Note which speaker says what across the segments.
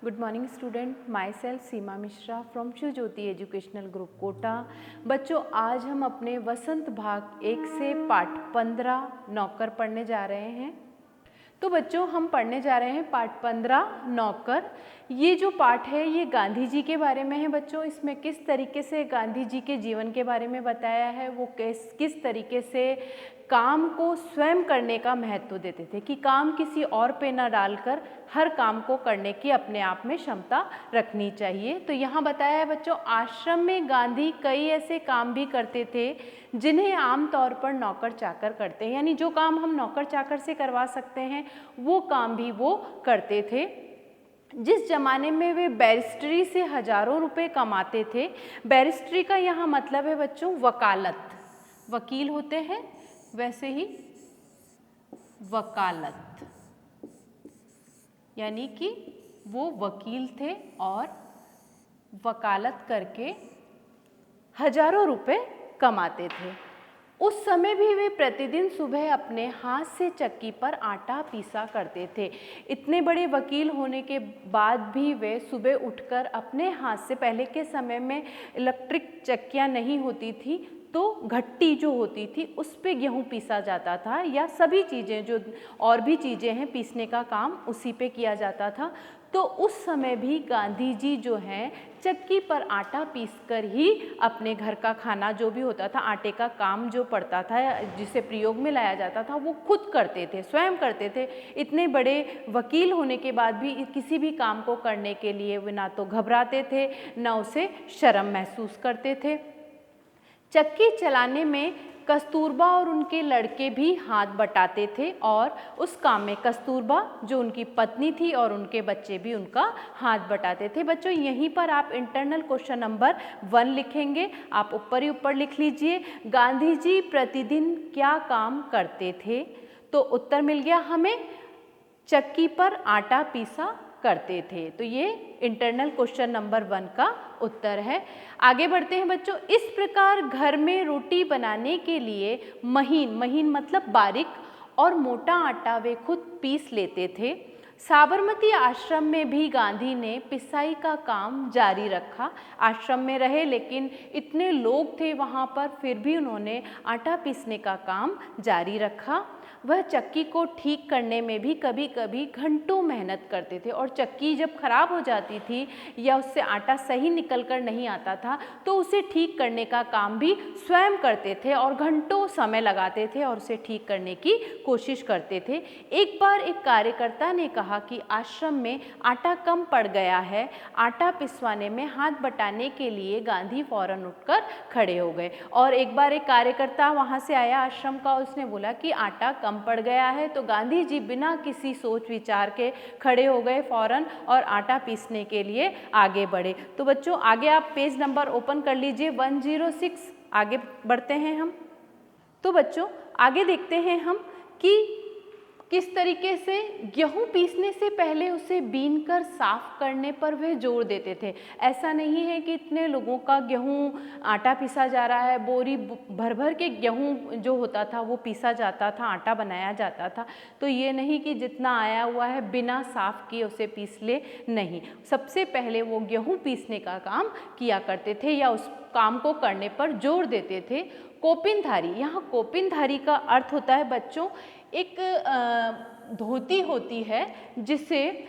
Speaker 1: Good morning student, myself Seema Mishra from Shiv Jyoti educational group Kota. बच्चों, आज हम अपने वसंत भाग 1 से पाठ 15 नौकर पढ़ने जा रहे हैं। तो बच्चों, हम पढ़ने जा रहे हैं पाठ 15 नौकर। ये जो पाठ है ये गांधी जी के बारे में है बच्चों। इसमें किस तरीके से गांधी जी के जीवन के बारे में बताया है, वो किस तरीके से काम को स्वयं करने का महत्व देते थे कि काम किसी और पे ना डालकर हर काम को करने की अपने आप में क्षमता रखनी चाहिए। तो यहाँ बताया है बच्चों, आश्रम में गांधी कई ऐसे काम भी करते थे जिन्हें आमतौर पर नौकर चाकर करते हैं, यानी जो काम हम नौकर चाकर से करवा सकते हैं वो काम भी वो करते थे। जिस जमाने में वे बैरिस्ट्री से हजारों रुपए कमाते थे, बैरिस्ट्री का यहाँ मतलब है बच्चों वकालत, वकील होते हैं वैसे ही वकालत, यानी कि वो वकील थे और वकालत करके हजारों रुपए कमाते थे। उस समय भी वे प्रतिदिन सुबह अपने हाथ से चक्की पर आटा पीसा करते थे। इतने बड़े वकील होने के बाद भी वे सुबह उठकर अपने हाथ से, पहले के समय में इलेक्ट्रिक चक्कियाँ नहीं होती थी तो घट्टी जो होती थी उस पे गेहूँ पीसा जाता था, या सभी चीज़ें जो और भी चीज़ें हैं पीसने का काम उसी पे किया जाता था। तो उस समय भी गांधी जी जो हैं चक्की पर आटा पीसकर ही अपने घर का खाना जो भी होता था, आटे का काम जो पड़ता था जिसे प्रयोग में लाया जाता था, वो खुद करते थे, स्वयं करते थे। इतने बड़े वकील होने के बाद भी किसी भी काम को करने के लिए वे ना तो घबराते थे ना उसे शर्म महसूस करते थे। चक्की चलाने में कस्तूरबा और उनके लड़के भी हाथ बटाते थे और उस काम में कस्तूरबा जो उनकी पत्नी थी और उनके बच्चे भी उनका हाथ बटाते थे। बच्चों, यहीं पर आप इंटरनल क्वेश्चन नंबर 1 लिखेंगे, आप ऊपर ही ऊपर लिख लीजिए, गांधी जी प्रतिदिन क्या काम करते थे। तो उत्तर मिल गया हमें, चक्की पर आटा पीसा करते थे। तो ये इंटरनल क्वेश्चन नंबर 1 का उत्तर है। आगे बढ़ते हैं बच्चों। इस प्रकार घर में रोटी बनाने के लिए महीन मतलब बारीक और मोटा आटा वे खुद पीस लेते थे। साबरमती आश्रम में भी गांधी ने पिसाई का काम जारी रखा। आश्रम में रहे लेकिन इतने लोग थे वहाँ पर, फिर भी उन्होंने आटा पीसने का काम जारी रखा। वह चक्की को ठीक करने में भी कभी कभी घंटों मेहनत करते थे, और चक्की जब खराब हो जाती थी या उससे आटा सही निकल कर नहीं आता था तो उसे ठीक करने का काम भी स्वयं करते थे और घंटों समय लगाते थे और उसे ठीक करने की कोशिश करते थे। एक बार एक कार्यकर्ता ने कहा कि आश्रम में आटा कम पड़ गया है। आटा पिसवाने में हाथ बटाने के लिए गांधी फौरन उठकर खड़े हो गए। और एक बार एक कार्यकर्ता वहाँ से आया आश्रम का, उसने बोला कि आटा कम पड़ गया है, तो गांधी जी बिना किसी सोच विचार के खड़े हो गए फौरन और आटा पीसने के लिए आगे बढ़े। तो बच्चों, आगे आप पेज नंबर ओपन कर लीजिए 106, आगे बढ़ते हैं हम। तो बच्चों, आगे देखते हैं हम कि किस तरीके से गेहूँ पीसने से पहले उसे बीनकर साफ करने पर वे जोर देते थे। ऐसा नहीं है कि इतने लोगों का गेहूँ आटा पीसा जा रहा है, बोरी भर भर के गेहूँ जो होता था वो पीसा जाता था, आटा बनाया जाता था। तो ये नहीं कि जितना आया हुआ है बिना साफ किए उसे पीस ले, नहीं, सबसे पहले वो गेहूँ पीसने का काम किया करते थे या उस काम को करने पर जोर देते थे। कोपिनधारी, यहाँ कोपिनधारी का अर्थ होता है बच्चों, एक धोती होती है जिसे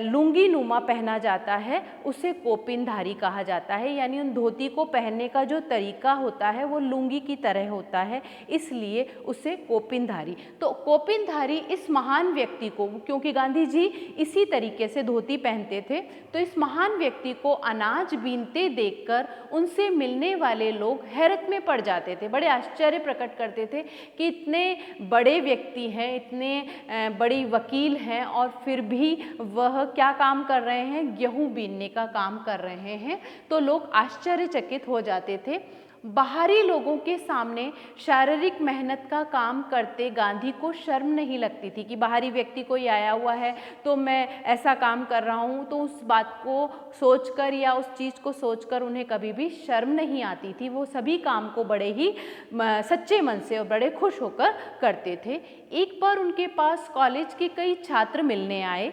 Speaker 1: लुंगी नुमा पहना जाता है, उसे कोपिनधारी कहा जाता है। यानी उन धोती को पहनने का जो तरीका होता है वो लुंगी की तरह होता है, इसलिए उसे कोपिनधारी। तो कोपिनधारी इस महान व्यक्ति को, क्योंकि गांधी जी इसी तरीके से धोती पहनते थे, तो इस महान व्यक्ति को अनाज बीनते देखकर उनसे मिलने वाले लोग हैरत में पड़ जाते थे, बड़े आश्चर्य प्रकट करते थे कि इतने बड़े व्यक्ति हैं, इतने बड़ी वकील हैं और फिर भी वह क्या काम कर रहे हैं, गेहूं बीनने का काम कर रहे हैं। तो लोग आश्चर्यचकित हो जाते थे। बाहरी लोगों के सामने शारीरिक मेहनत का काम करते गांधी को शर्म नहीं लगती थी कि बाहरी व्यक्ति कोई आया हुआ है तो मैं ऐसा काम कर रहा हूँ, तो उस बात को सोचकर या उस चीज़ को सोचकर उन्हें कभी भी शर्म नहीं आती थी। वो सभी काम को बड़े ही सच्चे मन से और बड़े खुश होकर करते थे। एक बार उनके पास कॉलेज के कई छात्र मिलने आए।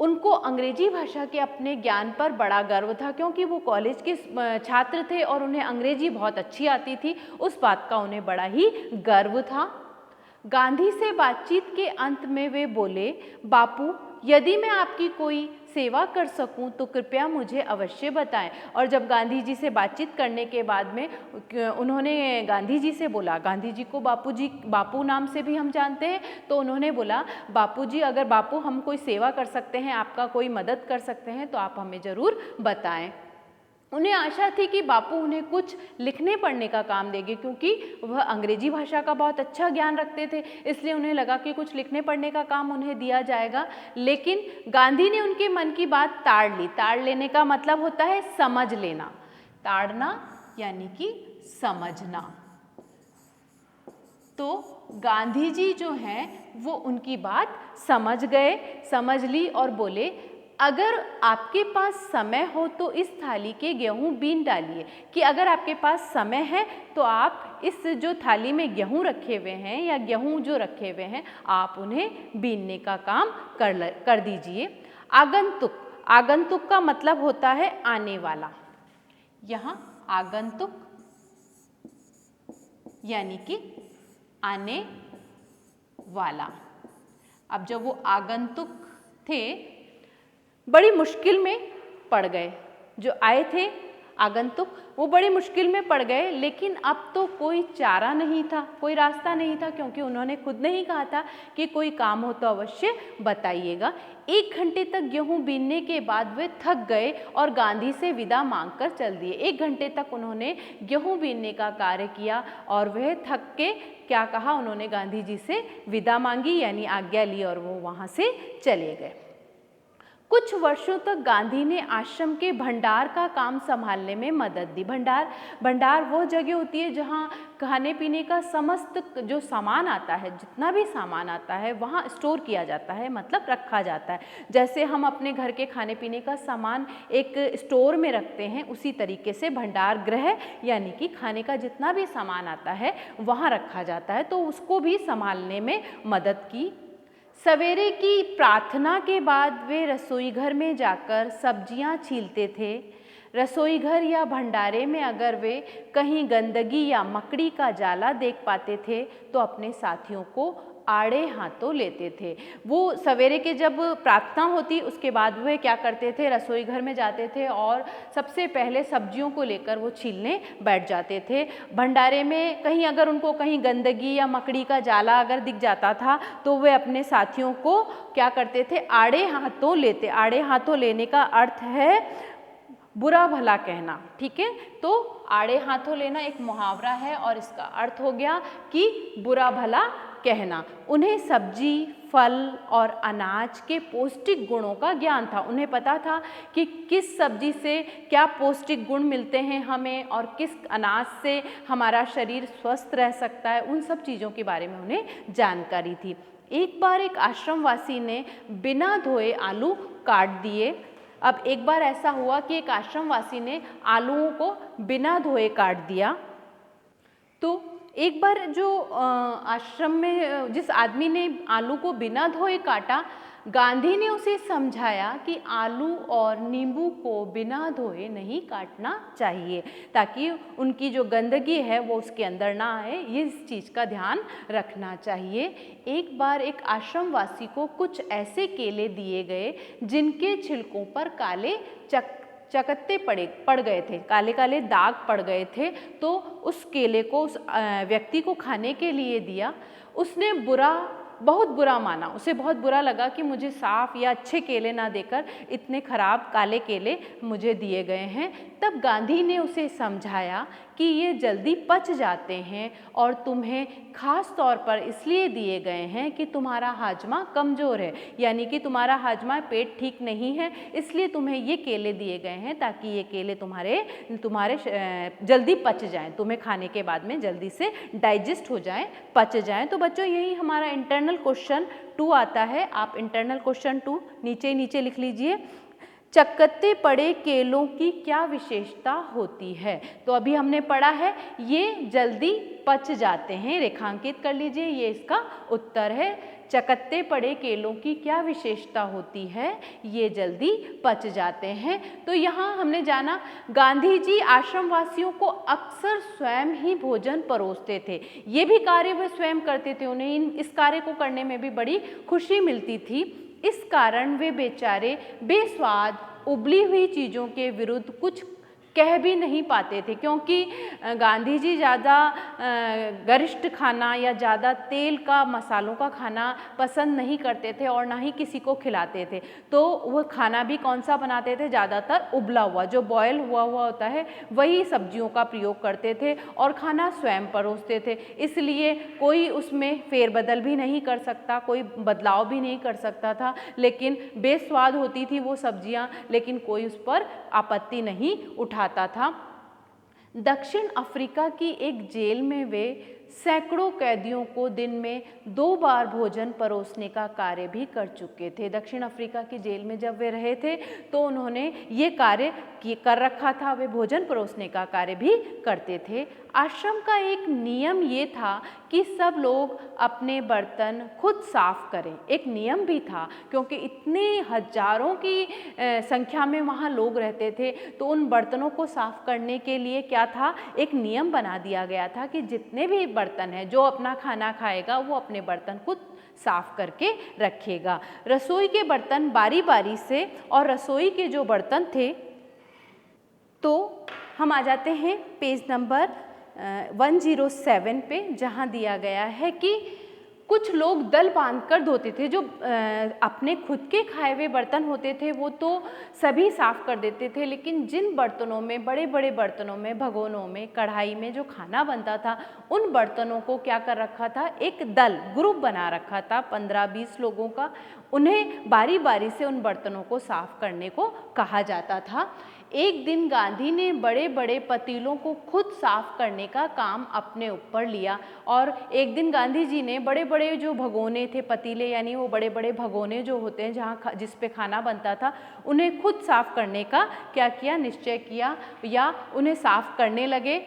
Speaker 1: उनको अंग्रेजी भाषा के अपने ज्ञान पर बड़ा गर्व था, क्योंकि वो कॉलेज के छात्र थे और उन्हें अंग्रेजी बहुत अच्छी आती थी। उस बात का उन्हें बड़ा ही गर्व था। गांधी से बातचीत के अंत में वे बोले, बापू, यदि मैं आपकी कोई सेवा कर सकूं तो कृपया मुझे अवश्य बताएं। और जब गांधी जी से बातचीत करने के बाद में उन्होंने गांधी जी से बोला, गांधी जी को बापू नाम से भी हम जानते हैं, तो उन्होंने बोला, बापू जी, अगर बापू हम कोई सेवा कर सकते हैं, आपका कोई मदद कर सकते हैं, तो आप हमें ज़रूर बताएं। उन्हें आशा थी कि बापू उन्हें कुछ लिखने पढ़ने का काम देंगे, क्योंकि वह अंग्रेजी भाषा का बहुत अच्छा ज्ञान रखते थे, इसलिए उन्हें लगा कि कुछ लिखने पढ़ने का काम उन्हें दिया जाएगा। लेकिन गांधी ने उनके मन की बात ताड़ ली। ताड़ लेने का मतलब होता है समझ लेना, ताड़ना यानी कि समझना। तो गांधी जी जो हैं वो उनकी बात समझ गए, समझ ली और बोले, अगर आपके पास समय हो तो इस थाली के गेहूं बीन डालिए, कि अगर आपके पास समय है तो आप इस जो थाली में गेहूं रखे हुए हैं या गेहूं जो रखे हुए हैं, आप उन्हें बीनने का काम कर दीजिए। आगंतुक, आगंतुक का मतलब होता है आने वाला। यहाँ आगंतुक यानी कि आने वाला। अब जब वो आगंतुक थे, बड़ी मुश्किल में पड़ गए। जो आए थे आगंतुक, वो बड़ी मुश्किल में पड़ गए, लेकिन अब तो कोई चारा नहीं था, कोई रास्ता नहीं था, क्योंकि उन्होंने खुद ने ही कहा था कि कोई काम हो तो अवश्य बताइएगा। 1 घंटे तक गेहूं बीनने के बाद वे थक गए और गांधी से विदा मांगकर चल दिए। 1 घंटे तक उन्होंने गेहूं बीनने का कार्य किया और वह थक के क्या कहा, उन्होंने गांधी जी से विदा मांगी, यानी आज्ञा ली, और वो वहाँ से चले गए। कुछ वर्षों तक गांधी ने आश्रम के भंडार का काम संभालने में मदद दी। भंडार वो जगह होती है जहाँ खाने पीने का समस्त जो सामान आता है, जितना भी सामान आता है, वहाँ स्टोर किया जाता है, मतलब रखा जाता है। जैसे हम अपने घर के खाने पीने का सामान एक स्टोर में रखते हैं, उसी तरीके से भंडार गृह यानी कि खाने का जितना भी सामान आता है वहाँ रखा जाता है, तो उसको भी संभालने में मदद की। सवेरे की प्रार्थना के बाद वे रसोई घर में जाकर सब्जियां छीलते थे। रसोई घर या भंडारे में अगर वे कहीं गंदगी या मकड़ी का जाला देख पाते थे तो अपने साथियों को आड़े हाथों लेते थे। वो सवेरे के जब प्रार्थना होती उसके बाद वे क्या करते थे, रसोई घर में जाते थे और सबसे पहले सब्जियों को लेकर वो छीलने बैठ जाते थे। भंडारे में कहीं अगर उनको कहीं गंदगी या मकड़ी का जाला अगर दिख जाता था तो वे अपने साथियों को क्या करते थे, आड़े हाथों लेते। आड़े हाथों लेने का अर्थ है बुरा भला कहना, ठीक है। तो आड़े हाथों लेना एक मुहावरा है और इसका अर्थ हो गया कि बुरा भला कहना। उन्हें सब्जी, फल और अनाज के पौष्टिक गुणों का ज्ञान था। उन्हें पता था कि किस सब्जी से क्या पौष्टिक गुण मिलते हैं हमें और किस अनाज से हमारा शरीर स्वस्थ रह सकता है, उन सब चीज़ों के बारे में उन्हें जानकारी थी। एक बार एक आश्रमवासी ने बिना धोए आलू काट दिए। अब एक बार ऐसा हुआ कि एक आश्रमवासी ने आलूओं को बिना धोए काट दिया। तो एक बार जो आश्रम में जिस आदमी ने आलू को बिना धोए काटा, गांधी ने उसे समझाया कि आलू और नींबू को बिना धोए नहीं काटना चाहिए, ताकि उनकी जो गंदगी है वो उसके अंदर ना आए, ये इस चीज़ का ध्यान रखना चाहिए। एक बार एक आश्रमवासी को कुछ ऐसे केले दिए गए जिनके छिलकों पर काले चकत्ते पड़ गए थे, काले काले दाग पड़ गए थे। तो उस केले को उस व्यक्ति को खाने के लिए दिया। उसने बहुत बुरा माना, उसे बहुत बुरा लगा कि मुझे साफ या अच्छे केले ना देकर इतने खराब काले केले मुझे दिए गए हैं। तब गांधी ने उसे समझाया कि ये जल्दी पच जाते हैं और तुम्हें खास तौर पर इसलिए दिए गए हैं कि तुम्हारा हाजमा कमज़ोर है, यानी कि तुम्हारा हाजमा पेट ठीक नहीं है, इसलिए तुम्हें ये केले दिए गए हैं ताकि ये केले तुम्हारे जल्दी पच जाएं, तुम्हें खाने के बाद में जल्दी से डाइजेस्ट हो जाएं, पच जाएं। तो बच्चों यही हमारा इंटरनल क्वेश्चन 2 आता है। आप इंटरनल क्वेश्चन 2 नीचे लिख लीजिए। चकत्ते पड़े केलों की क्या विशेषता होती है? तो अभी हमने पढ़ा है ये जल्दी पच जाते हैं, रेखांकित कर लीजिए, ये इसका उत्तर है। चकत्ते पड़े केलों की क्या विशेषता होती है, ये जल्दी पच जाते हैं। तो यहाँ हमने जाना गांधी जी आश्रम वासियों को अक्सर स्वयं ही भोजन परोसते थे। ये भी कार्य वे स्वयं करते थे, उन्हें इस कार्य को करने में भी बड़ी खुशी मिलती थी। इस कारण वे बेचारे बेस्वाद उबली हुई चीज़ों के विरुद्ध कुछ कह भी नहीं पाते थे, क्योंकि गांधी जी ज़्यादा गरिष्ठ खाना या ज़्यादा तेल का मसालों का खाना पसंद नहीं करते थे और ना ही किसी को खिलाते थे। तो वह खाना भी कौन सा बनाते थे, ज़्यादातर उबला हुआ, जो बॉयल हुआ होता है वही सब्जियों का प्रयोग करते थे और खाना स्वयं परोसते थे। इसलिए कोई उसमें फेरबदल भी नहीं कर सकता, कोई बदलाव भी नहीं कर सकता था। लेकिन बेस्वाद होती थी वो सब्जियां, लेकिन कोई उस पर आपत्ति नहीं उठाता था। दक्षिण अफ्रीका की एक जेल में वे सैकड़ों कैदियों को दिन में 2 बार भोजन परोसने का कार्य भी कर चुके थे। दक्षिण अफ्रीका की जेल में जब वे रहे थे तो उन्होंने ये कार्य कर रखा था, वे भोजन परोसने का कार्य भी करते थे। आश्रम का एक नियम ये था कि सब लोग अपने बर्तन खुद साफ करें। एक नियम भी था, क्योंकि इतने हजारों की संख्या में वहाँ लोग रहते थे, तो उन बर्तनों को साफ करने के लिए क्या था, एक नियम बना दिया गया था कि जितने भी बर्तन हैं, जो अपना खाना खाएगा वो अपने बर्तन खुद साफ करके रखेगा। रसोई के बर्तन बारी बारी से, और रसोई के जो बर्तन थे, तो हम आ जाते हैं पेज नंबर 107 पे, जहाँ दिया गया है कि कुछ लोग दल बांधकर धोते थे। जो अपने खुद के खाए हुए बर्तन होते थे वो तो सभी साफ कर देते थे, लेकिन जिन बर्तनों में, बड़े बड़े बर्तनों में, भगोनों में, कढ़ाई में जो खाना बनता था, उन बर्तनों को क्या कर रखा था, एक दल, ग्रुप बना रखा था 15-20 लोगों का। उन्हें बारी बारी से उन बर्तनों को साफ करने को कहा जाता था। एक दिन गांधी ने बड़े बड़े पतीलों को खुद साफ करने का काम अपने ऊपर लिया, और एक दिन गांधी जी ने बड़े बड़े जो भगोने थे, पतीले यानी वो बड़े बड़े भगोने जो होते हैं जहाँ जिस पे खाना बनता था, उन्हें खुद साफ करने का क्या किया, निश्चय किया, या उन्हें साफ करने लगे।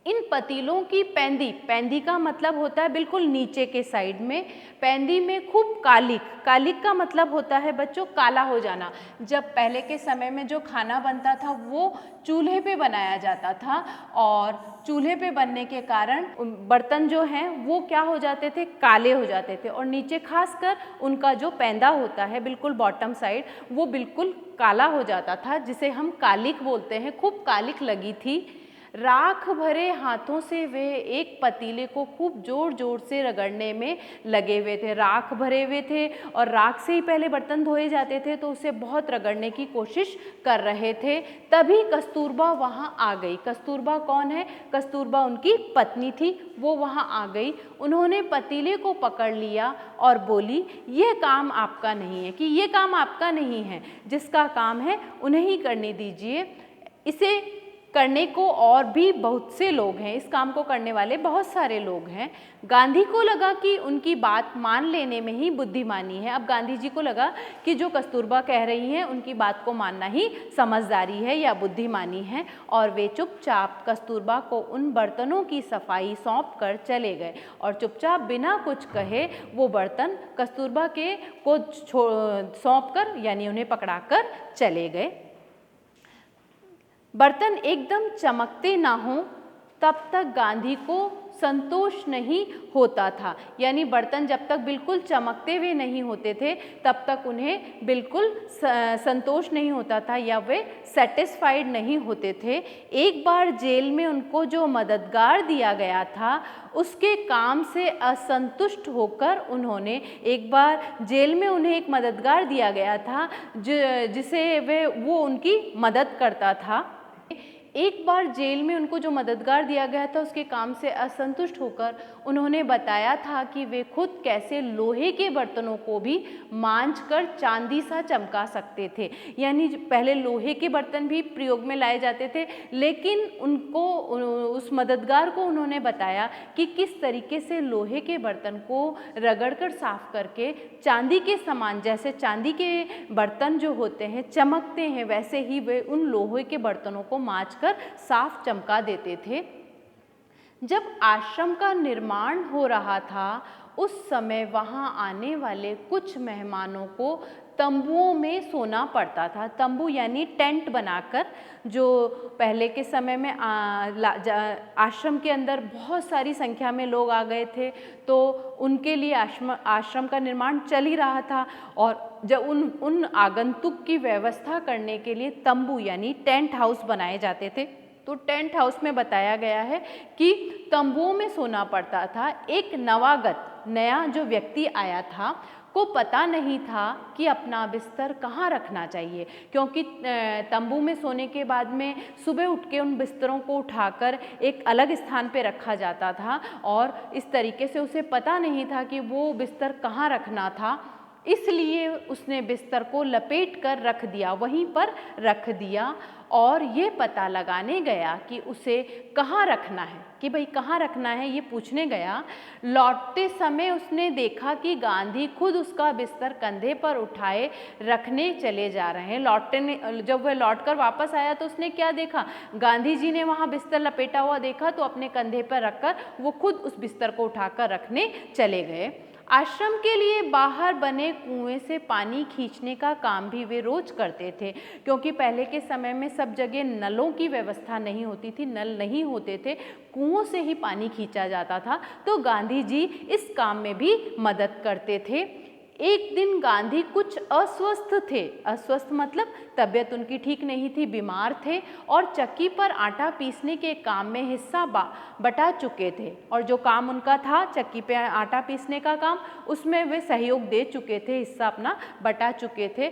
Speaker 1: इन पतीलों की पैंदी, पैंदी का मतलब होता है बिल्कुल नीचे के साइड में, पैंदी में खूब कालिक, कालिक का मतलब होता है बच्चों काला हो जाना। जब पहले के समय में जो खाना बनता था वो चूल्हे पे बनाया जाता था, और चूल्हे पे बनने के कारण बर्तन जो हैं वो क्या हो जाते थे, काले हो जाते थे, और नीचे खासकर उनका जो पैंदा होता है बिल्कुल बॉटम साइड, वो बिल्कुल काला हो जाता था, जिसे हम कालिक बोलते हैं। खूब कालिक लगी थी। राख भरे हाथों से वे एक पतीले को खूब जोर जोर से रगड़ने में लगे हुए थे। राख भरे हुए थे और राख से ही पहले बर्तन धोए जाते थे, तो उसे बहुत रगड़ने की कोशिश कर रहे थे। तभी कस्तूरबा वहाँ आ गई। कस्तूरबा कौन है? कस्तूरबा उनकी पत्नी थी, वो वहाँ आ गई। उन्होंने पतीले को पकड़ लिया और बोली, यह काम आपका नहीं है, कि ये काम आपका नहीं है, जिसका काम है उन्हें ही करने दीजिए। इसे करने को और भी बहुत से लोग हैं, इस काम को करने वाले बहुत सारे लोग हैं। गांधी को लगा कि उनकी बात मान लेने में ही बुद्धिमानी है। अब गांधी जी को लगा कि जो कस्तूरबा कह रही हैं उनकी बात को मानना ही समझदारी है या बुद्धिमानी है, और वे चुपचाप कस्तूरबा को उन बर्तनों की सफाई सौंप कर चले गए, और चुपचाप बिना कुछ कहे वो बर्तन कस्तूरबा के को सौंप कर, यानी उन्हें पकड़ा कर चले गए। बर्तन एकदम चमकते ना हों तब तक गांधी को संतोष नहीं होता था, यानी बर्तन जब तक बिल्कुल चमकते हुए नहीं होते थे तब तक उन्हें बिल्कुल संतोष नहीं होता था, या वे सेटिस्फाइड नहीं होते थे। एक बार जेल में उनको जो मददगार दिया गया था उसके काम से असंतुष्ट होकर उन्होंने, एक बार जेल में उन्हें एक मददगार दिया गया था जिसे वो उनकी मदद करता था। एक बार जेल में उनको जो मददगार दिया गया था उसके काम से असंतुष्ट होकर उन्होंने बताया था कि वे खुद कैसे लोहे के बर्तनों को भी मांझकर चांदी सा चमका सकते थे। यानी पहले लोहे के बर्तन भी प्रयोग में लाए जाते थे, लेकिन उनको, उस मददगार को उन्होंने बताया कि किस तरीके से लोहे के बर्तन को रगड़कर साफ करके चांदी के समान, जैसे चांदी के बर्तन जो होते हैं चमकते हैं, वैसे ही वे उन लोहे के बर्तनों को मांझकर साफ चमका देते थे। जब आश्रम का निर्माण हो रहा था उस समय वहाँ आने वाले कुछ मेहमानों को तंबुओं में सोना पड़ता था। तंबू यानी टेंट बनाकर, जो पहले के समय में आश्रम के अंदर बहुत सारी संख्या में लोग आ गए थे, तो उनके लिए आश्रम का निर्माण चल ही रहा था, और जब उन आगंतुक की व्यवस्था करने के लिए तंबू यानी टेंट हाउस बनाए जाते थे। तो टेंट हाउस में बताया गया है कि तंबुओं में सोना पड़ता था। एक नया जो व्यक्ति आया था को पता नहीं था कि अपना बिस्तर कहाँ रखना चाहिए, क्योंकि तंबू में सोने के बाद में सुबह उठ के उन बिस्तरों को उठाकर एक अलग स्थान पे रखा जाता था, और इस तरीके से उसे पता नहीं था कि वो बिस्तर कहाँ रखना था। इसलिए उसने बिस्तर को लपेट कर रख दिया, वहीं पर रख दिया, और ये पता लगाने गया कि उसे कहाँ रखना है, कि भाई कहाँ रखना है, ये पूछने गया। लौटते समय उसने देखा कि गांधी खुद उसका बिस्तर कंधे पर उठाए रखने चले जा रहे हैं। जब वह लौटकर वापस आया तो उसने क्या देखा, गांधी जी ने वहाँ बिस्तर लपेटा हुआ देखा, तो अपने कंधे पर रखकर वो खुद उस बिस्तर को उठाकर रखने चले गए। आश्रम के लिए बाहर बने कुएं से पानी खींचने का काम भी वे रोज करते थे, क्योंकि पहले के समय में सब जगह नलों की व्यवस्था नहीं होती थी, नल नहीं होते थे, कुओं से ही पानी खींचा जाता था। तो गांधी जी इस काम में भी मदद करते थे। एक दिन गांधी कुछ अस्वस्थ थे, अस्वस्थ मतलब तबीयत उनकी ठीक नहीं थी, बीमार थे, और चक्की पर आटा पीसने के काम में हिस्सा बटा चुके थे, और जो काम उनका था चक्की पे आटा पीसने का काम, उसमें वे सहयोग दे चुके थे, हिस्सा अपना बटा चुके थे।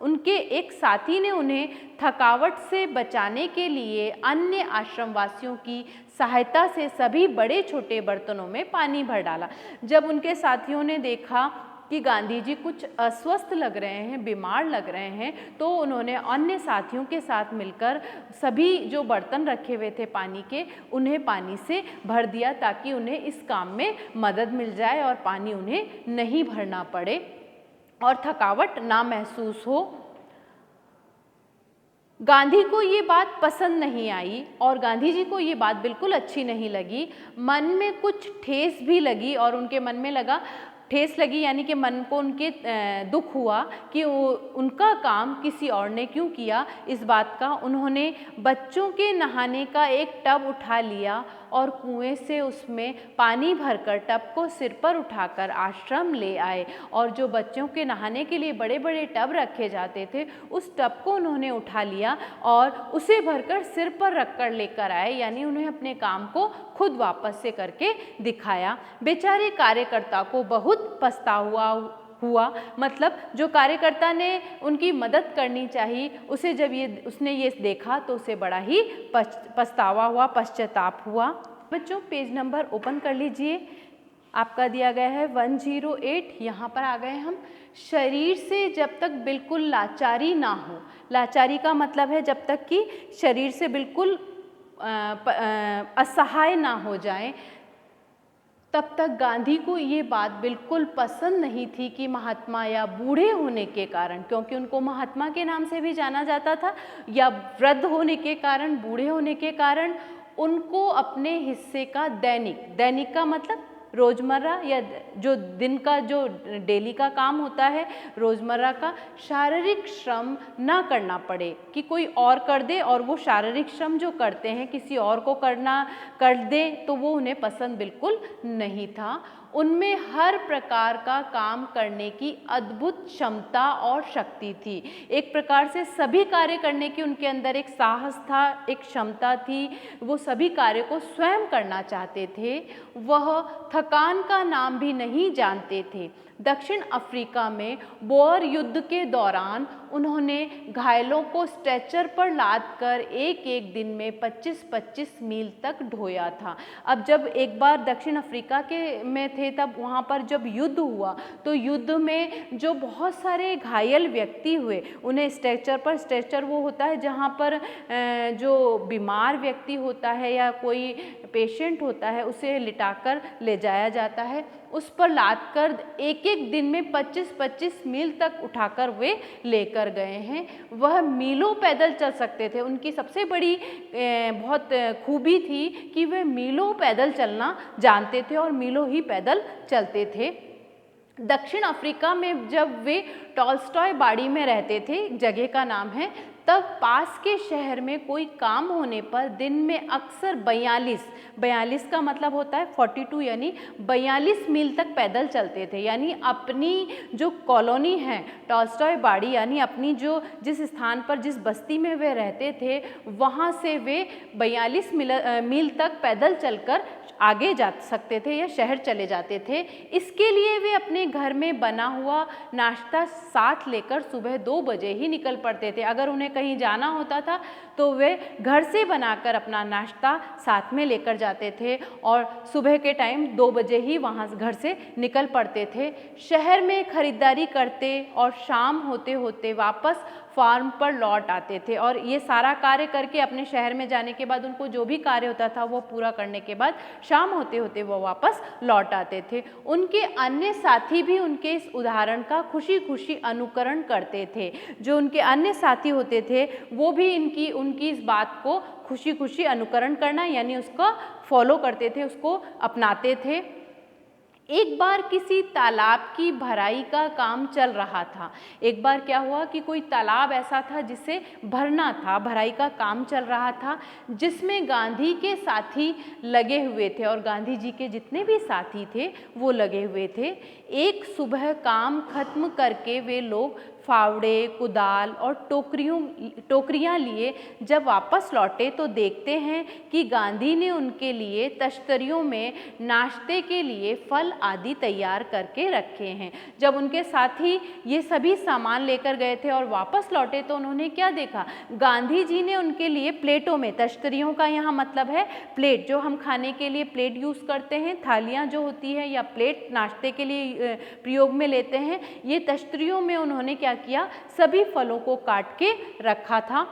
Speaker 1: उनके एक साथी ने उन्हें थकावट से बचाने के लिए अन्य आश्रमवासियों की सहायता से सभी बड़े छोटे बर्तनों में पानी भर डाला। जब उनके साथियों ने देखा कि गांधी जी कुछ अस्वस्थ लग रहे हैं, बीमार लग रहे हैं, तो उन्होंने अन्य साथियों के साथ मिलकर सभी जो बर्तन रखे हुए थे पानी के, उन्हें पानी से भर दिया, ताकि उन्हें इस काम में मदद मिल जाए और पानी उन्हें नहीं भरना पड़े और थकावट ना महसूस हो। गांधी को ये बात पसंद नहीं आई, और गांधी जी को ये बात बिल्कुल अच्छी नहीं लगी। मन में कुछ ठेस भी लगी, और उनके मन में ठेस लगी, यानी कि मन को उनके दुख हुआ कि उनका काम किसी और ने क्यों किया। इस बात का उन्होंने बच्चों के नहाने का एक टब उठा लिया और कुएं से उसमें पानी भरकर टब को सिर पर उठाकर आश्रम ले आए, और जो बच्चों के नहाने के लिए बड़े बड़े टब रखे जाते थे, उस टब को उन्होंने उठा लिया और उसे भरकर सिर पर रखकर लेकर आए, यानी उन्हें अपने काम को खुद वापस से करके दिखाया। बेचारे कार्यकर्ता को बहुत पछतावा हुआ, मतलब जो कार्यकर्ता ने उनकी मदद करनी चाहिए, उसे जब उसने ये देखा तो उसे बड़ा ही पछतावा हुआ, पश्चाताप हुआ। बच्चों पेज नंबर ओपन कर लीजिए, आपका दिया गया है 108। यहाँ पर आ गए हम। शरीर से जब तक बिल्कुल लाचारी ना हो, लाचारी का मतलब है जब तक कि शरीर से बिल्कुल असहाय ना हो जाए, तब तक गांधी को ये बात बिल्कुल पसंद नहीं थी कि महात्मा या बूढ़े होने के कारण, क्योंकि उनको महात्मा के नाम से भी जाना जाता था, या वृद्ध होने के कारण, बूढ़े होने के कारण, उनको अपने हिस्से का दैनिक का मतलब रोज़मर्रा या जो दिन का जो डेली का काम होता है, रोज़मर्रा का शारीरिक श्रम ना करना पड़े, कि कोई और कर दे, और वो शारीरिक श्रम जो करते हैं किसी और को कर दे, तो वो उन्हें पसंद बिल्कुल नहीं था। उनमें हर प्रकार का काम करने की अद्भुत क्षमता और शक्ति थी। एक प्रकार से सभी कार्य करने की उनके अंदर एक साहस था, एक क्षमता थी, वो सभी कार्य को स्वयं करना चाहते थे। वह थकान का नाम भी नहीं जानते थे। दक्षिण अफ्रीका में बोअर युद्ध के दौरान उन्होंने घायलों को स्ट्रेचर पर लादकर एक एक दिन में 25-25 मील तक ढोया था। अब जब एक बार दक्षिण अफ्रीका में थे, तब वहाँ पर जब युद्ध हुआ, तो युद्ध में जो बहुत सारे घायल व्यक्ति हुए, उन्हें स्ट्रेचर वो होता है जहाँ पर जो बीमार व्यक्ति होता है या कोई पेशेंट होता है, उसे लिटाकर ले जाया जाता है। उस पर लाद कर एक एक दिन में 25-25 मील तक उठाकर वे लेकर गए हैं। वह मीलों पैदल चल सकते थे। उनकी सबसे बड़ी बहुत खूबी थी कि वे मीलों पैदल चलना जानते थे और मीलों ही पैदल चलते थे। दक्षिण अफ्रीका में जब वे टॉल्स्टॉय बाड़ी में रहते थे, एक जगह का नाम है, तब पास के शहर में कोई काम होने पर दिन में अक्सर 42 का मतलब होता है 42 यानी 42 मील तक पैदल चलते थे। यानी अपनी जो कॉलोनी है टॉल्स्टॉय बाड़ी, यानी अपनी जो जिस स्थान पर जिस बस्ती में वे रहते थे वहाँ से वे 42 मील तक पैदल चलकर आगे जा सकते थे या शहर चले जाते थे। इसके लिए वे अपने घर में बना हुआ नाश्ता साथ लेकर सुबह 2 बजे ही निकल पड़ते थे। अगर उन्हें कहीं जाना होता था तो वे घर से बनाकर अपना नाश्ता साथ में लेकर जाते थे और सुबह के टाइम 2 बजे ही वहाँ घर से निकल पड़ते थे। शहर में खरीदारी करते और शाम होते होते वापस फार्म पर लौट आते थे और ये सारा कार्य करके अपने शहर में जाने के बाद उनको जो भी कार्य होता था वो पूरा करने के बाद शाम होते होते वो वापस लौट आते थे। उनके अन्य साथी भी उनके इस उदाहरण का खुशी खुशी अनुकरण करते थे। जो उनके अन्य साथी होते थे वो भी उनकी इस बात को खुशी खुशी अनुकरण करना यानी उसको फॉलो करते थे, उसको अपनाते थे। एक बार किसी तालाब की भराई का काम चल रहा था। एक बार क्या हुआ कि कोई तालाब ऐसा था जिसे भरना था, भराई का काम चल रहा था, जिसमें गांधी के साथी लगे हुए थे और गांधी जी के जितने भी साथी थे वो लगे हुए थे। एक सुबह काम खत्म करके वे लोग फावड़े, कुदाल और टोकरियां लिए जब वापस लौटे तो देखते हैं कि गांधी ने उनके लिए तश्तरियों में नाश्ते के लिए फल आदि तैयार करके रखे हैं। जब उनके साथी ये सभी सामान लेकर गए थे और वापस लौटे तो उन्होंने क्या देखा, गांधी जी ने उनके लिए प्लेटों में, तश्तरियों का यहाँ मतलब है प्लेट, जो हम खाने के लिए प्लेट यूज़ करते हैं, थालियाँ जो होती है या प्लेट नाश्ते के लिए प्रयोग में लेते हैं, ये तश्तरियों में उन्होंने क्या किया, सभी फलों को काट के रखा था।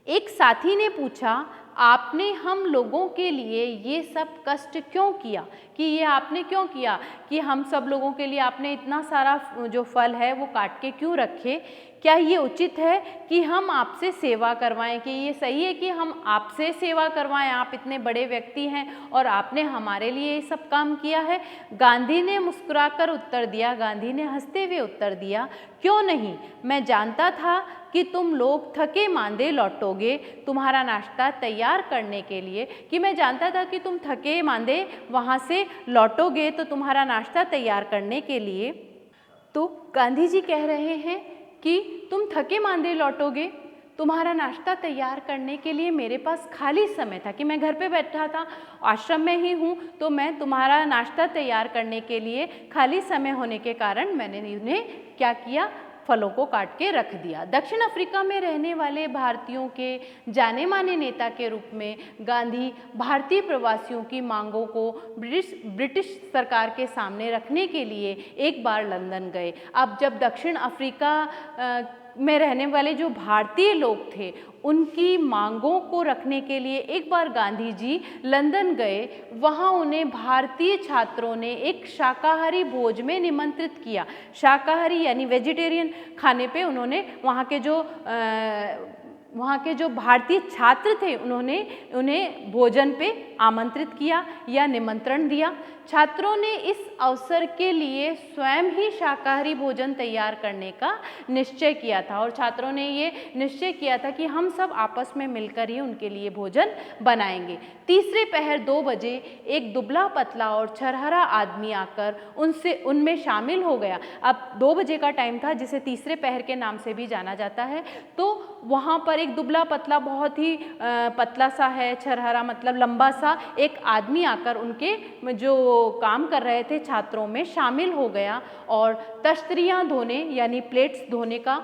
Speaker 1: एक साथी ने पूछा, आपने हम लोगों के लिए ये सब कष्ट क्यों किया, कि ये आपने क्यों किया कि हम सब लोगों के लिए आपने इतना सारा जो फल है वो काट के क्यों रखे? क्या ये उचित है कि हम आपसे सेवा करवाएं, कि ये सही है कि हम आपसे सेवा करवाएं? आप इतने बड़े व्यक्ति हैं और आपने हमारे लिए ये सब काम किया है। गांधी ने मुस्कुराकर उत्तर दिया, गांधी ने हंसते हुए उत्तर दिया, क्यों नहीं, मैं जानता था कि तुम लोग थके मांदे लौटोगे तुम्हारा नाश्ता तैयार करने के लिए, कि मैं जानता था कि तुम थके मांदे वहाँ से लौटोगे तो तुम्हारा नाश्ता तैयार करने के लिए। तो गांधी जी कह रहे हैं कि तुम थके मांदे लौटोगे, तुम्हारा नाश्ता तैयार करने के लिए मेरे पास खाली समय था, कि मैं घर पे बैठा था, आश्रम में ही हूँ, तो मैं तुम्हारा नाश्ता तैयार करने के लिए खाली समय होने के कारण मैंने उन्हें क्या किया, फलों को काट के रख दिया। दक्षिण अफ्रीका में रहने वाले भारतीयों के जाने माने नेता के रूप में गांधी भारतीय प्रवासियों की मांगों को ब्रिटिश सरकार के सामने रखने के लिए एक बार लंदन गए। अब जब दक्षिण अफ्रीका में रहने वाले जो भारतीय लोग थे उनकी मांगों को रखने के लिए एक बार गांधी जी लंदन गए। वहाँ उन्हें भारतीय छात्रों ने एक शाकाहारी भोज में निमंत्रित किया। शाकाहारी यानी वेजिटेरियन खाने पे उन्होंने वहाँ के जो भारतीय छात्र थे उन्हें भोजन पे आमंत्रित किया या निमंत्रण दिया। छात्रों ने इस अवसर के लिए स्वयं ही शाकाहारी भोजन तैयार करने का निश्चय किया था और छात्रों ने ये निश्चय किया था कि हम सब आपस में मिलकर ही उनके लिए भोजन बनाएंगे। तीसरे पहर 2 बजे एक दुबला पतला और छरहरा आदमी आकर उनमें शामिल हो गया। अब 2 बजे का टाइम था जिसे तीसरे पहर के नाम से भी जाना जाता है। तो वहाँ पर एक दुबला पतला, बहुत ही पतला सा है, छरहरा मतलब लंबा सा एक आदमी आकर उनके जो काम कर रहे थे छात्रों में शामिल हो गया और तश्तरियाँ धोने यानी प्लेट्स धोने का,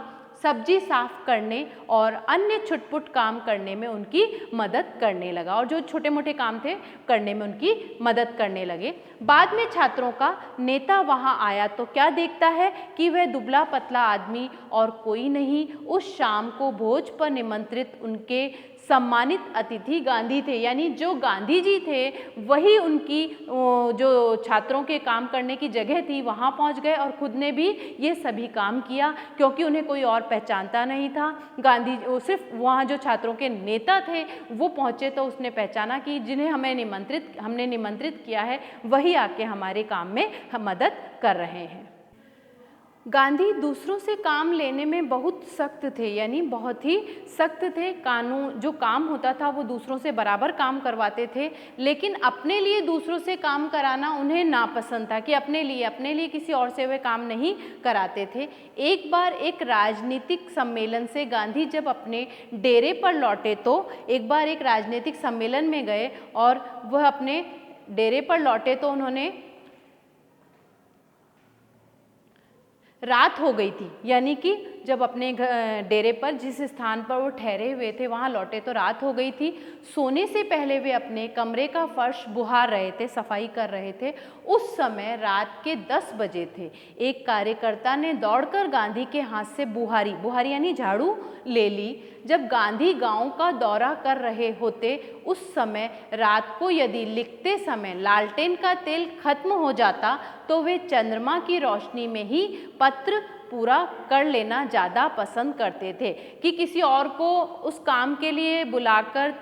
Speaker 1: सब्जी साफ करने और अन्य छुटपुट काम करने में उनकी मदद करने लगा और जो छोटे मोटे काम थे करने में उनकी मदद करने लगे। बाद में छात्रों का नेता वहां आया तो क्या देखता है कि वह दुबला पतला आदमी और कोई नहीं उस शाम को भोज पर निमंत्रित उनके सम्मानित अतिथि गांधी थे। यानी जो गांधी जी थे वही उनकी जो छात्रों के काम करने की जगह थी वहाँ पहुँच गए और खुद ने भी ये सभी काम किया, क्योंकि उन्हें कोई और पहचानता नहीं था। गांधी सिर्फ वहाँ जो छात्रों के नेता थे वो पहुँचे तो उसने पहचाना कि जिन्हें हमने निमंत्रित किया है वही आके हमारे काम में मदद कर रहे हैं। गांधी दूसरों से काम लेने में बहुत सख्त थे, यानी बहुत ही सख्त थे। कानून जो काम होता था वो दूसरों से बराबर काम करवाते थे, लेकिन अपने लिए दूसरों से काम कराना उन्हें नापसंद था कि अपने लिए किसी और से वे काम नहीं कराते थे। एक बार एक राजनीतिक सम्मेलन से गांधी जब अपने डेरे पर लौटे तो एक बार एक राजनीतिक सम्मेलन में गए और वह अपने डेरे पर लौटे तो उन्होंने रात हो गई थी, यानी कि जब अपने डेरे पर जिस स्थान पर वो ठहरे हुए थे वहाँ लौटे तो रात हो गई थी। सोने से पहले वे अपने कमरे का फर्श बुहार रहे थे, सफाई कर रहे थे। उस समय रात के 10 बजे थे। एक कार्यकर्ता ने दौड़कर गांधी के हाथ से बुहारी यानी झाड़ू ले ली। जब गांधी गांव का दौरा कर रहे होते उस समय रात को यदि लिखते समय लालटेन का तेल खत्म हो जाता तो वे चंद्रमा की रोशनी में ही पत्र पूरा कर लेना ज़्यादा पसंद करते थे कि किसी और को उस काम के लिए बुलाकर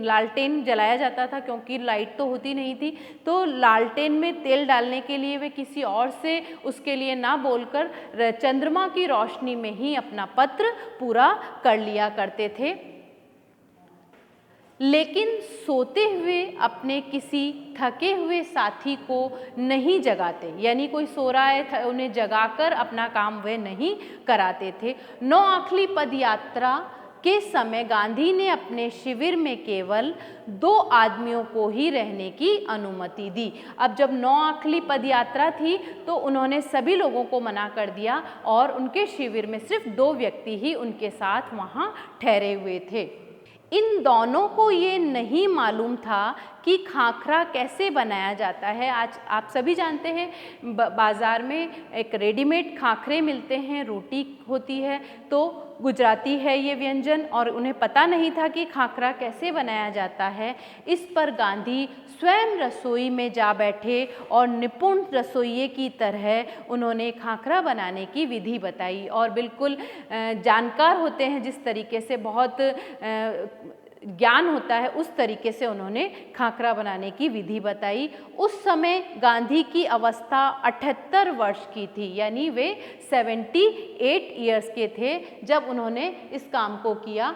Speaker 1: लालटेन जलाया जाता था, क्योंकि लाइट तो होती नहीं थी। तो लालटेन में तेल डालने के लिए वे किसी और से उसके लिए ना बोलकर चंद्रमा की रोशनी में ही अपना पत्र पूरा कर लिया करते थे। लेकिन सोते हुए अपने किसी थके हुए साथी को नहीं जगाते, यानी कोई सो रहा है उन्हें जगाकर अपना काम वे नहीं कराते थे। 9 आखली पद यात्रा के समय गांधी ने अपने शिविर में केवल 2 आदमियों को ही रहने की अनुमति दी। अब जब 9 आखली पद यात्रा थी तो उन्होंने सभी लोगों को मना कर दिया और उनके शिविर में सिर्फ 2 व्यक्ति ही उनके साथ वहाँ ठहरे हुए थे। इन दोनों को ये नहीं मालूम था कि खाखरा कैसे बनाया जाता है। आज आप सभी जानते हैं बाज़ार में एक रेडीमेड खाखरे मिलते हैं, रोटी होती है, तो गुजराती है ये व्यंजन और उन्हें पता नहीं था कि खाखरा कैसे बनाया जाता है। इस पर गांधी स्वयं रसोई में जा बैठे और निपुण रसोइये की तरह उन्होंने खाखरा बनाने की विधि बताई और बिल्कुल जानकार होते हैं जिस तरीके से बहुत ज्ञान होता है उस तरीके से उन्होंने खाखरा बनाने की विधि बताई। उस समय गांधी की अवस्था 78 वर्ष की थी, यानी वे 78 ईयर्स के थे जब उन्होंने इस काम को किया।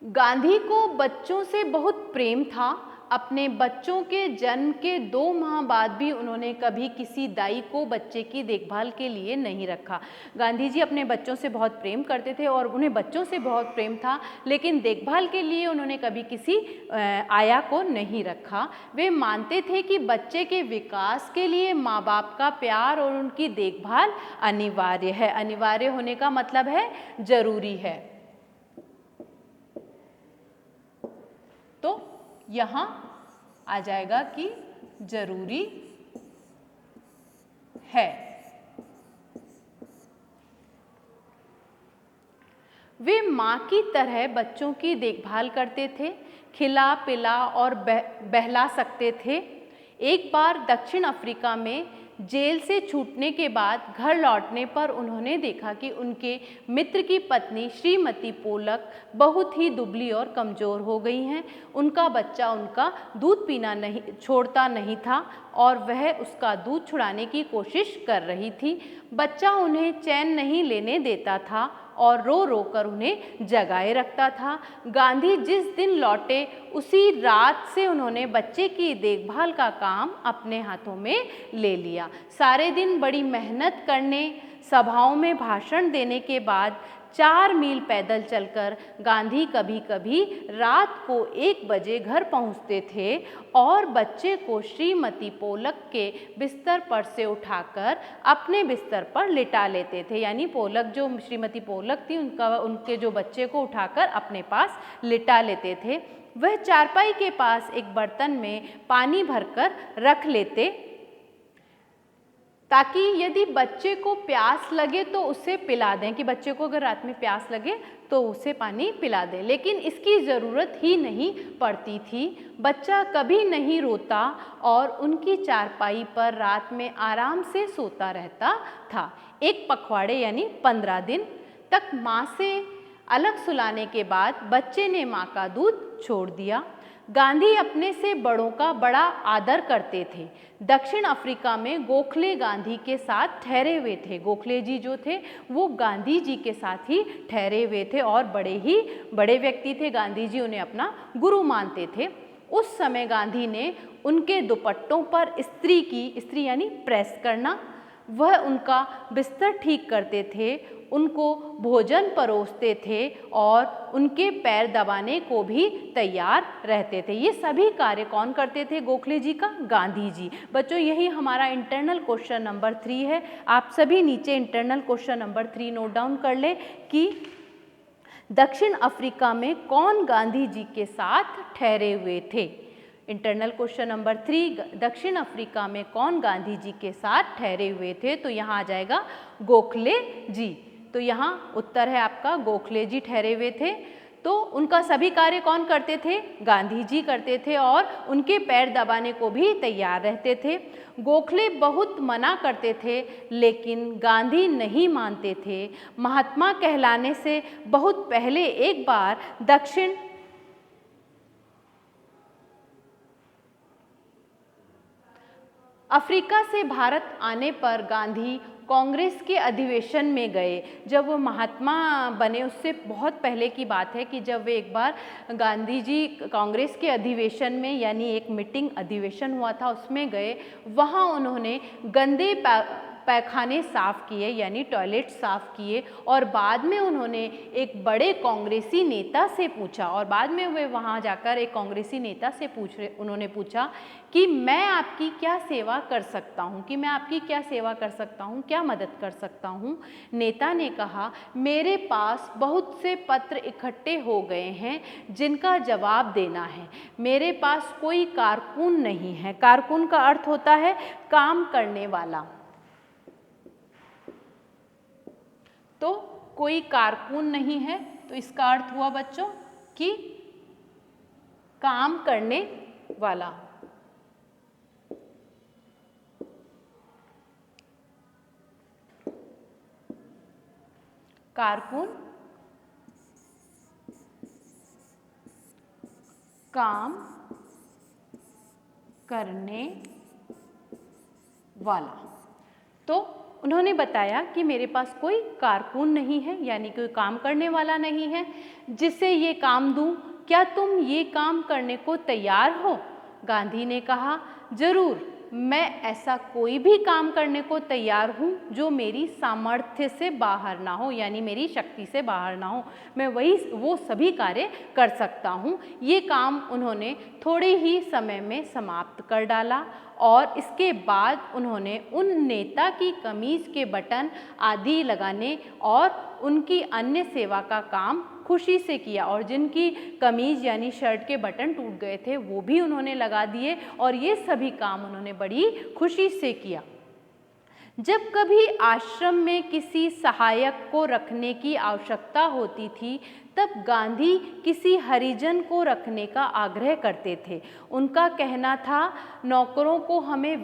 Speaker 1: गांधी को बच्चों से बहुत प्रेम था। अपने बच्चों के जन्म के 2 माह बाद भी उन्होंने कभी किसी दाई को बच्चे की देखभाल के लिए नहीं रखा। गांधी जी अपने बच्चों से बहुत प्रेम करते थे और उन्हें बच्चों से बहुत प्रेम था, लेकिन देखभाल के लिए उन्होंने कभी किसी आया को नहीं रखा। वे मानते थे कि बच्चे के विकास के लिए माँ बाप का प्यार और उनकी देखभाल अनिवार्य है। अनिवार्य होने का मतलब है जरूरी है। तो यहाँ आ जाएगा कि जरूरी है। वे माँ की तरह बच्चों की देखभाल करते थे, खिला पिला और बहला सकते थे। एक बार दक्षिण अफ्रीका में जेल से छूटने के बाद घर लौटने पर उन्होंने देखा कि उनके मित्र की पत्नी श्रीमती पोलक बहुत ही दुबली और कमज़ोर हो गई हैं। उनका बच्चा उनका दूध पीना छोड़ता नहीं था और वह उसका दूध छुड़ाने की कोशिश कर रही थी। बच्चा उन्हें चैन नहीं लेने देता था और रो रो कर उन्हें जगाए रखता था। गांधी जिस दिन लौटे उसी रात से उन्होंने बच्चे की देखभाल का काम अपने हाथों में ले लिया। सारे दिन बड़ी मेहनत करने सभाओं में भाषण देने के बाद 4 मील पैदल चलकर गांधी कभी कभी रात को 1 बजे घर पहुंचते थे और बच्चे को श्रीमती पोलक के बिस्तर पर से उठाकर अपने बिस्तर पर लिटा लेते थे। यानी पोलक, जो श्रीमती पोलक थी, उनके जो बच्चे को उठाकर अपने पास लिटा लेते थे। वह चारपाई के पास एक बर्तन में पानी भरकर रख लेते ताकि यदि बच्चे को प्यास लगे तो उसे पिला दें, कि बच्चे को अगर रात में प्यास लगे तो उसे पानी पिला दें। लेकिन इसकी ज़रूरत ही नहीं पड़ती थी। बच्चा कभी नहीं रोता और उनकी चारपाई पर रात में आराम से सोता रहता था। एक पखवाड़े यानी 15 दिन तक माँ से अलग सुलाने के बाद बच्चे ने माँ का दूध छोड़ दिया। गांधी अपने से बड़ों का बड़ा आदर करते थे। दक्षिण अफ्रीका में गोखले गांधी के साथ ठहरे हुए थे। गोखले जी जो थे वो गांधी जी के साथ ही ठहरे हुए थे और बड़े व्यक्ति थे। गांधी जी उन्हें अपना गुरु मानते थे। उस समय गांधी ने उनके दुपट्टों पर इस्त्री यानी प्रेस करना, वह उनका बिस्तर ठीक करते थे, उनको भोजन परोसते थे और उनके पैर दबाने को भी तैयार रहते थे। ये सभी कार्य कौन करते थे गोखले जी का? गांधी जी। बच्चों, यही हमारा इंटरनल क्वेश्चन नंबर 3 है। आप सभी नीचे internal question number 3 note down कर ले कि दक्षिण अफ्रीका में कौन गांधी जी के साथ ठहरे हुए थे। इंटरनल क्वेश्चन नंबर 3, दक्षिण अफ्रीका में कौन गांधी जी के साथ ठहरे हुए थे? तो यहाँ आ जाएगा गोखले जी। तो यहाँ उत्तर है आपका गोखले जी ठहरे हुए थे। तो उनका सभी कार्य कौन करते थे? गांधी जी करते थे और उनके पैर दबाने को भी तैयार रहते थे। गोखले बहुत मना करते थे लेकिन गांधी नहीं मानते थे। महात्मा कहलाने से बहुत पहले एक बार दक्षिण अफ्रीका से भारत आने पर गांधी कांग्रेस के अधिवेशन में गए। जब वो महात्मा बने उससे बहुत पहले की बात है कि जब वे एक बार गांधी जी कांग्रेस के अधिवेशन में, यानी एक मीटिंग अधिवेशन हुआ था, उसमें गए। वहाँ उन्होंने गंदे पैखाने साफ़ किए यानी टॉयलेट साफ़ किए और बाद में उन्होंने एक बड़े कांग्रेसी नेता से पूछा, और बाद में वे वहाँ जाकर एक कांग्रेसी नेता से उन्होंने पूछा कि मैं आपकी क्या सेवा कर सकता हूँ, क्या मदद कर सकता हूँ। नेता ने कहा, मेरे पास बहुत से पत्र इकट्ठे हो गए हैं जिनका जवाब देना है। मेरे पास कोई कारकुन नहीं है। कारकुन का अर्थ होता है काम करने वाला। तो कोई कारकुन नहीं है, तो इसका अर्थ हुआ बच्चों कि काम करने वाला। कारकुन काम करने वाला। तो उन्होंने बताया कि मेरे पास कोई कारकुन नहीं है, यानी कोई काम करने वाला नहीं है जिसे ये काम दूं। क्या तुम ये काम करने को तैयार हो? गांधी ने कहा, जरूर, मैं ऐसा कोई भी काम करने को तैयार हूँ जो मेरी सामर्थ्य से बाहर ना हो, यानी मेरी शक्ति से बाहर ना हो। मैं वो सभी कार्य कर सकता हूँ। ये काम उन्होंने थोड़े ही समय में समाप्त कर डाला और इसके बाद उन्होंने उन नेता की कमीज के बटन आदि लगाने और उनकी अन्य सेवा का काम खुशी से किया, और जिनकी कमीज यानी शर्ट के बटन टूट गए थे वो भी उन्होंने लगा दिए, और ये सभी काम उन्होंने बड़ी खुशी से किया। जब कभी आश्रम में किसी सहायक को रखने की आवश्यकता होती थी तब गांधी किसी हरिजन को रखने का आग्रह करते थे। उनका कहना था, नौकरों को हमें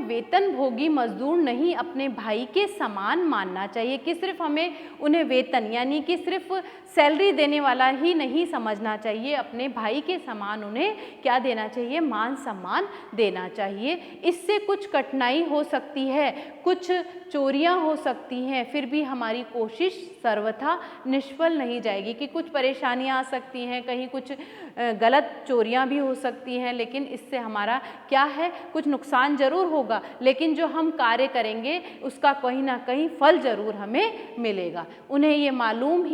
Speaker 1: वेतनभोगी मजदूर नहीं, अपने भाई के समान मानना चाहिए, कि सिर्फ हमें उन्हें वेतन यानी कि सिर्फ सैलरी देने वाला ही नहीं समझना चाहिए। अपने भाई के समान उन्हें क्या देना चाहिए? मान सम्मान देना चाहिए। इससे कुछ कठिनाई हो सकती है, कुछ चोरियां हो सकती हैं, फिर भी हमारी कोशिश सर्वथा निष्फल नहीं जाएगी, कि कुछ परेशानियां आ सकती हैं, कहीं कुछ गलत चोरियां भी हो सकती हैं, लेकिन इससे हमारा क्या है? कुछ नुकसान ज़रूर होगा, लेकिन जो हम कार्य करेंगे उसका कहीं ना कहीं फल ज़रूर हमें मिलेगा। उन्हें ये मालूम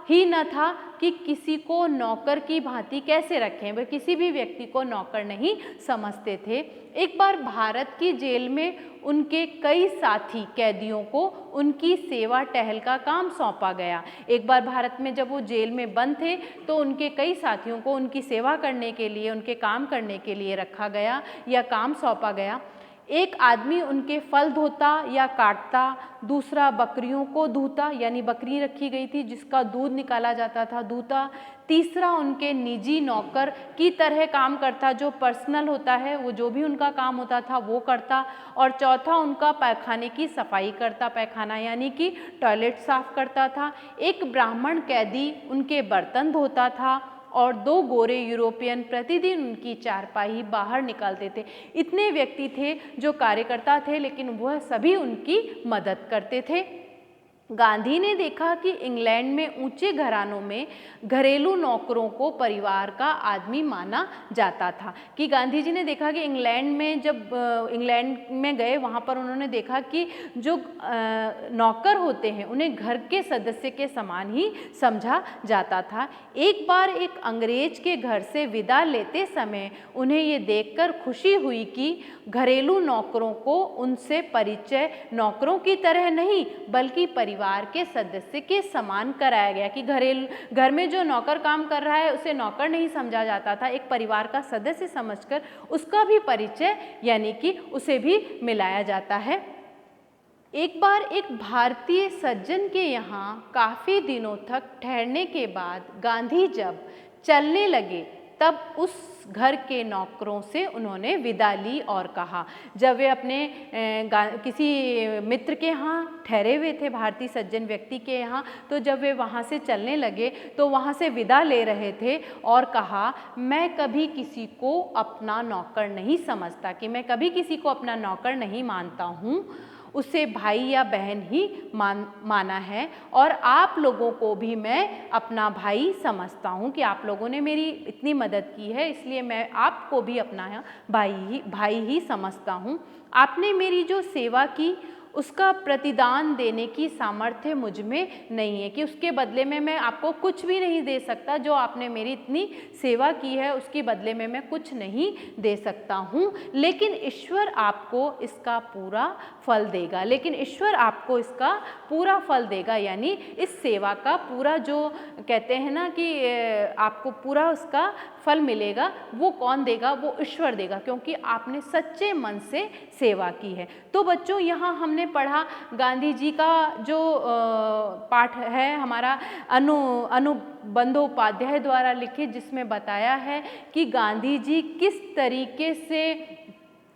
Speaker 1: ही न था कि किसी को नौकर की भांति कैसे रखें। वे किसी भी व्यक्ति को नौकर नहीं समझते थे। एक बार भारत की जेल में उनके कई साथी कैदियों को उनकी सेवा टहल का काम सौंपा गया। एक बार भारत में जब वो जेल में बंद थे तो उनके कई साथियों को उनकी सेवा करने के लिए, उनके काम करने के लिए रखा गया या काम सौंपा गया। एक आदमी उनके फल धोता या काटता, दूसरा बकरियों को धूता, यानी बकरी रखी गई थी जिसका दूध निकाला जाता था, धूता। तीसरा उनके निजी नौकर की तरह काम करता, जो पर्सनल होता है, वो जो भी उनका काम होता था वो करता। और चौथा उनका पैखाने की सफाई करता, पैखाना यानी कि टॉयलेट साफ करता था। एक ब्राह्मण कैदी उनके बर्तन धोता था और 2 गोरे यूरोपियन प्रतिदिन उनकी चारपाई बाहर निकालते थे। इतने व्यक्ति थे जो कार्यकर्ता थे, लेकिन वह सभी उनकी मदद करते थे। गांधी ने देखा कि इंग्लैंड में ऊंचे घरानों में घरेलू नौकरों को परिवार का आदमी माना जाता था। कि गांधी जी ने देखा कि इंग्लैंड में जब इंग्लैंड में गए, वहाँ पर उन्होंने देखा कि जो नौकर होते हैं उन्हें घर के सदस्य के समान ही समझा जाता था। एक बार एक अंग्रेज के घर से विदा लेते समय उन्हें ये देखकर खुशी हुई कि घरेलू नौकरों को उनसे परिचय नौकरों की तरह नहीं बल्कि परिवार के सदस्य के समान कराया गया। कि घर में जो नौकर काम कर रहा है उसे नौकर नहीं समझा जाता था, एक परिवार का सदस्य समझकर उसका भी परिचय यानी कि उसे भी मिलाया जाता है। एक बार एक भारतीय सज्जन के यहाँ काफ़ी दिनों तक ठहरने के बाद गांधी जब चलने लगे तब उस घर के नौकरों से उन्होंने विदा ली और कहा, जब वे अपने किसी मित्र के यहाँ ठहरे हुए थे, भारतीय सज्जन व्यक्ति के यहाँ, तो जब वे वहाँ से चलने लगे तो वहाँ से विदा ले रहे थे और कहा, मैं कभी किसी को अपना नौकर नहीं समझता, कि मैं कभी किसी को अपना नौकर नहीं मानता हूँ, उसे भाई या बहन ही माना है। और आप लोगों को भी मैं अपना भाई समझता हूँ कि आप लोगों ने मेरी इतनी मदद की है, इसलिए मैं आपको भी अपना भाई ही समझता हूँ। आपने मेरी जो सेवा की उसका प्रतिदान देने की सामर्थ्य मुझ में नहीं है, कि उसके बदले में मैं आपको कुछ भी नहीं दे सकता। जो आपने मेरी इतनी सेवा की है उसके बदले में मैं कुछ नहीं दे सकता हूँ, लेकिन ईश्वर आपको इसका पूरा फल देगा। लेकिन ईश्वर आपको इसका पूरा फल देगा, यानी इस सेवा का पूरा, जो कहते हैं ना कि आपको पूरा उसका फल मिलेगा, वो कौन देगा? वो ईश्वर देगा, क्योंकि आपने सच्चे मन से सेवा की है। तो बच्चों, यहाँ हमने पढ़ा गांधी जी का जो पाठ है हमारा बंदोपाध्याय द्वारा लिखित, जिसमें बताया है कि गांधी जी किस तरीके से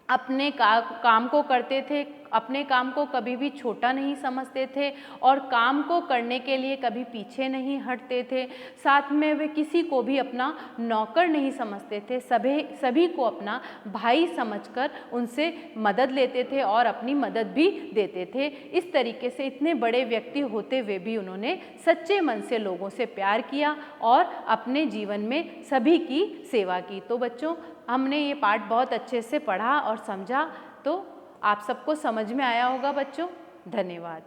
Speaker 1: अपने काम को करते थे, अपने काम को कभी भी छोटा नहीं समझते थे और काम को करने के लिए कभी पीछे नहीं हटते थे। साथ में वे किसी को भी अपना नौकर नहीं समझते थे, सभी को अपना भाई समझकर उनसे मदद लेते थे और अपनी मदद भी देते थे। इस तरीके से इतने बड़े व्यक्ति होते हुए भी उन्होंने सच्चे मन से लोगों से प्यार किया और अपने जीवन में सभी की सेवा की। तो बच्चों, हमने ये पाठ बहुत अच्छे से पढ़ा और समझा, तो आप सबको समझ में आया होगा बच्चों। धन्यवाद।